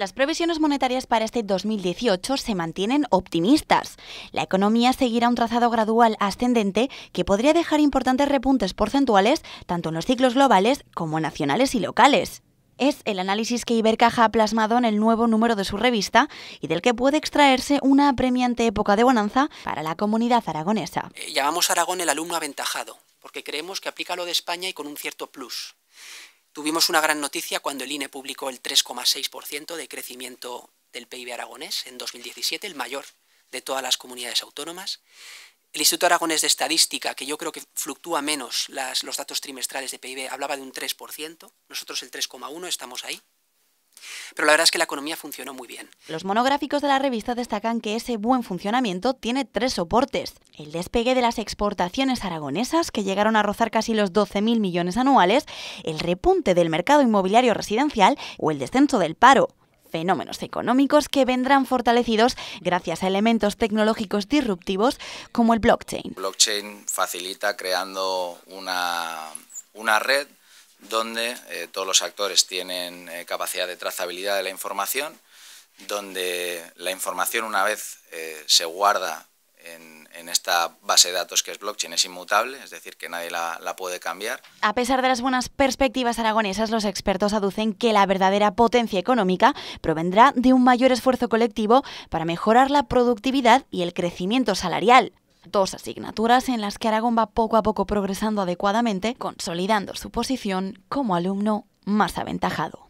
Las previsiones monetarias para este 2018 se mantienen optimistas. La economía seguirá un trazado gradual ascendente que podría dejar importantes repuntes porcentuales tanto en los ciclos globales como nacionales y locales. Es el análisis que Ibercaja ha plasmado en el nuevo número de su revista y del que puede extraerse una apremiante época de bonanza para la comunidad aragonesa. Llamamos a Aragón el alumno aventajado, porque creemos que aplica lo de España y con un cierto plus. Tuvimos una gran noticia cuando el INE publicó el 3,6% de crecimiento del PIB aragonés en 2017, el mayor de todas las comunidades autónomas. El Instituto Aragonés de Estadística, que yo creo que fluctúa menos los datos trimestrales de PIB, hablaba de un 3%, nosotros el 3,1%, estamos ahí. Pero la verdad es que la economía funcionó muy bien. Los monográficos de la revista destacan que ese buen funcionamiento tiene 3 soportes. El despegue de las exportaciones aragonesas, que llegaron a rozar casi los 12.000 millones anuales, el repunte del mercado inmobiliario residencial o el descenso del paro. Fenómenos económicos que vendrán fortalecidos gracias a elementos tecnológicos disruptivos como el blockchain. Blockchain facilita creando una red donde todos los actores tienen capacidad de trazabilidad de la información, donde la información, una vez se guarda en esta base de datos que es blockchain, es inmutable, es decir, que nadie la puede cambiar. A pesar de las buenas perspectivas aragonesas, los expertos aducen que la verdadera potencia económica provendrá de un mayor esfuerzo colectivo para mejorar la productividad y el crecimiento salarial. 2 asignaturas en las que Aragón va poco a poco progresando adecuadamente, consolidando su posición como alumno más aventajado.